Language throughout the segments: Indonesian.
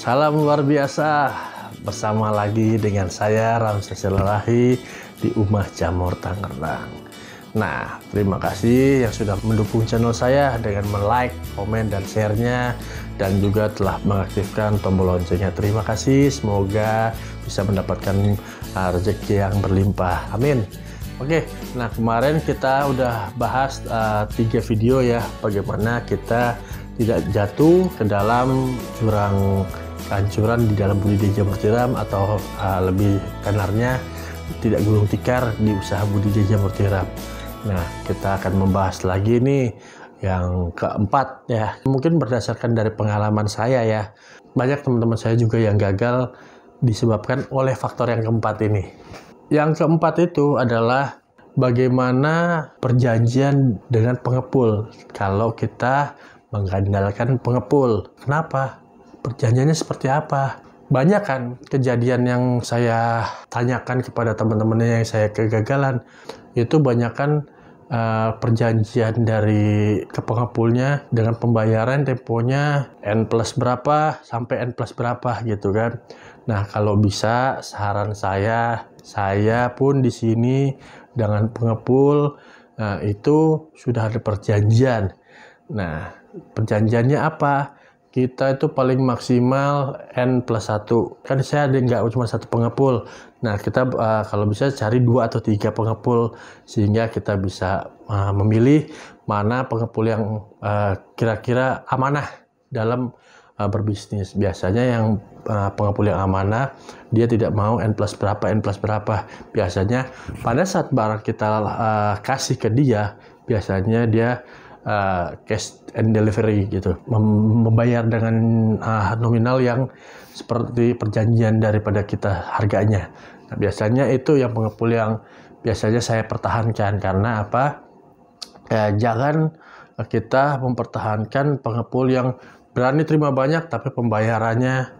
Salam luar biasa, bersama lagi dengan saya Ramses Selerahi di Umah Jamur Tangerang. Nah, terima kasih yang sudah mendukung channel saya dengan like, komen, dan share-nya, dan juga telah mengaktifkan tombol loncengnya. Terima kasih, semoga bisa mendapatkan rezeki yang berlimpah. Amin. Oke, nah kemarin kita udah bahas 3 video ya, bagaimana kita tidak jatuh ke dalam jurang kehancuran di dalam budidaya jamur tiram, atau lebih tenarnya tidak gulung tikar di usaha budidaya jamur tiram. Nah, kita akan membahas lagi nih yang keempat ya. Mungkin berdasarkan dari pengalaman saya ya, banyak teman-teman saya juga yang gagal disebabkan oleh faktor yang keempat ini. Yang keempat itu adalah bagaimana perjanjian dengan pengepul kalau kita mengandalkan pengepul. Kenapa? Perjanjiannya seperti apa? Banyak kan kejadian yang saya tanyakan kepada teman-teman yang saya kegagalan. Itu banyak kan perjanjian dari ke pengepulnya dengan pembayaran temponya N plus berapa sampai N plus berapa gitu kan. Nah, kalau bisa saran saya pun di sini dengan pengepul itu sudah ada perjanjian. Nah, perjanjiannya apa? Kita itu paling maksimal N plus 1. Kan saya ada nggak cuma satu pengepul. Nah, kita kalau bisa cari 2 atau 3 pengepul, sehingga kita bisa memilih mana pengepul yang kira-kira amanah dalam berbisnis. Biasanya yang pengepul yang amanah, dia tidak mau N plus berapa, N plus berapa. Biasanya pada saat barang kita kasih ke dia, biasanya dia cash and delivery gitu, membayar dengan nominal yang seperti perjanjian daripada kita harganya. Nah, biasanya itu yang pengepul yang biasanya saya pertahankan. Karena apa? Jangan kita mempertahankan pengepul yang berani terima banyak tapi pembayarannya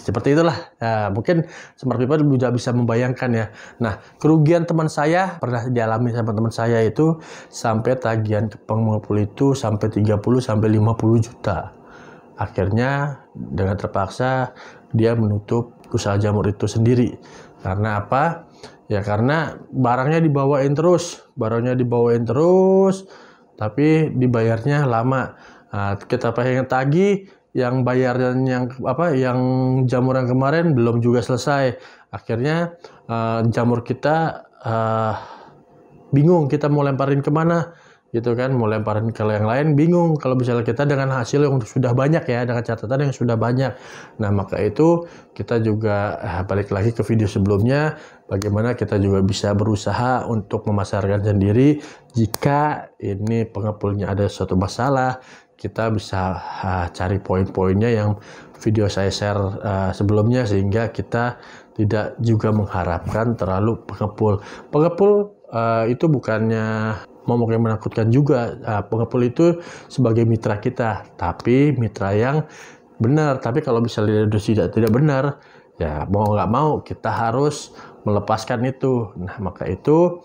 seperti itulah. Nah, mungkin Smart People juga bisa membayangkan ya. Nah, kerugian teman saya pernah dialami sama teman saya itu sampai tagihan ke pengepul itu sampai 30 sampai 50 juta. Akhirnya dengan terpaksa dia menutup usaha jamur itu sendiri. Karena apa? Ya karena barangnya dibawain terus, tapi dibayarnya lama. Nah, kita pengen tagih, yang bayaran yang jamur yang kemarin belum juga selesai. Akhirnya jamur kita bingung kita mau lemparin kemana gitu kan, mau lemparin ke yang lain bingung kalau misalnya kita dengan hasil yang sudah banyak ya, dengan catatan yang sudah banyak. Nah, maka itu kita juga balik lagi ke video sebelumnya, bagaimana kita juga bisa berusaha untuk memasarkan sendiri. Jika ini pengepulnya ada suatu masalah, kita bisa cari poin-poinnya yang video saya share sebelumnya, sehingga kita tidak juga mengharapkan terlalu pengepul. Pengepul itu bukannya mau menakutkan juga. Pengepul itu sebagai mitra kita, tapi mitra yang benar. Tapi kalau misalnya tidak benar, ya mau nggak mau kita harus melepaskan itu. Nah, maka itu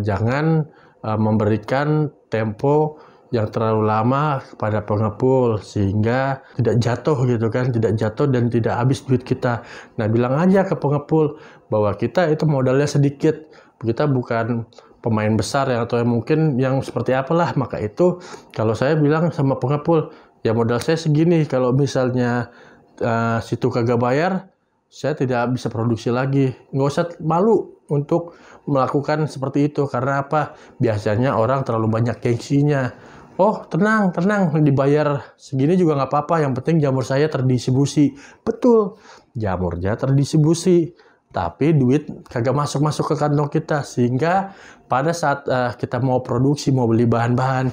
jangan memberikan tempo yang terlalu lama kepada pengepul, sehingga tidak jatuh gitu kan, tidak jatuh dan tidak habis duit kita. Nah, bilang aja ke pengepul bahwa kita itu modalnya sedikit, kita bukan pemain besar ya, atau yang mungkin yang seperti apalah. Maka itu kalau saya bilang sama pengepul, ya modal saya segini, kalau misalnya situ kagak bayar, saya tidak bisa produksi lagi. Nggak usah malu untuk melakukan seperti itu. Karena apa? Biasanya orang terlalu banyak gengsinya. Oh, tenang, dibayar segini juga nggak apa-apa, yang penting jamur saya terdistribusi. Betul, jamurnya terdistribusi, tapi duit kagak masuk ke kantong kita, sehingga pada saat kita mau produksi, mau beli bahan-bahan,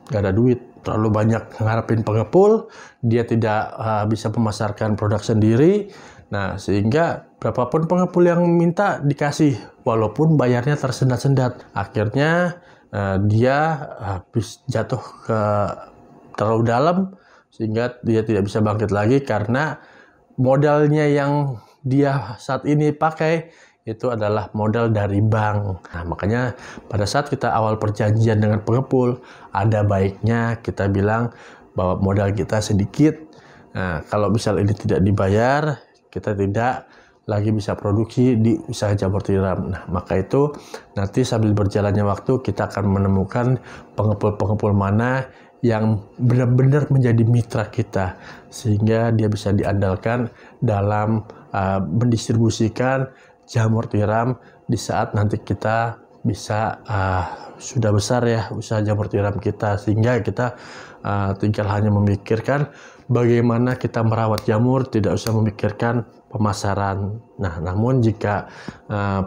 nggak ada duit. Terlalu banyak ngarepin pengepul, dia tidak bisa memasarkan produk sendiri. Nah, sehingga berapapun pengepul yang minta dikasih, walaupun bayarnya tersendat-sendat. Akhirnya dia habis jatuh ke terlalu dalam, sehingga dia tidak bisa bangkit lagi, karena modalnya yang dia saat ini pakai itu adalah modal dari bank. Nah, makanya pada saat kita awal perjanjian dengan pengepul, ada baiknya kita bilang bahwa modal kita sedikit, Nah, kalau misal ini tidak dibayar, kita tidak lagi bisa produksi di usaha jamur tiram. Nah, maka itu nanti sambil berjalannya waktu kita akan menemukan pengepul-pengepul mana yang benar-benar menjadi mitra kita, sehingga dia bisa diandalkan dalam mendistribusikan jamur tiram di saat nanti kita bisa sudah besar ya usaha jamur tiram kita, sehingga kita tinggal hanya memikirkan bagaimana kita merawat jamur, tidak usah memikirkan pemasaran. Nah, namun jika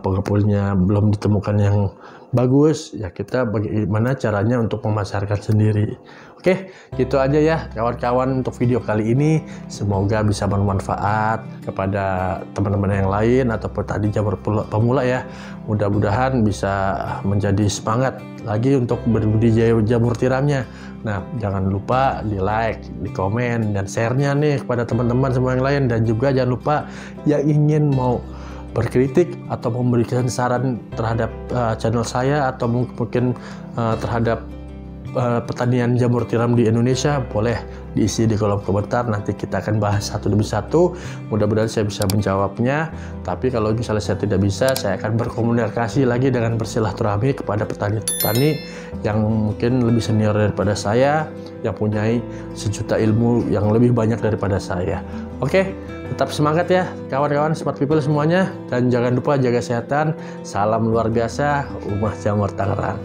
pengepulnya belum ditemukan yang bagus, ya kita bagaimana caranya untuk memasarkan sendiri. Oke, gitu aja ya kawan-kawan untuk video kali ini. Semoga bisa bermanfaat kepada teman-teman yang lain ataupun tadi jamur pemula ya. Mudah-mudahan bisa menjadi semangat lagi untuk berbudidaya jamur tiramnya. Nah, jangan lupa di like, di komen, dan share-nya nih kepada teman-teman semua yang lain. Dan juga jangan lupa yang ingin mau berkritik atau memberikan saran terhadap channel saya atau mungkin terhadap pertanian jamur tiram di Indonesia, boleh diisi di kolom komentar. Nanti kita akan bahas satu demi satu. Mudah-mudahan saya bisa menjawabnya. Tapi kalau misalnya saya tidak bisa, saya akan berkomunikasi lagi dengan bersilaturahmi kepada petani-petani yang mungkin lebih senior daripada saya, yang punya sejuta ilmu yang lebih banyak daripada saya. Oke, tetap semangat ya kawan-kawan smart people semuanya, dan jangan lupa jaga kesehatan. Salam luar biasa, Umah Jamur Tangerang.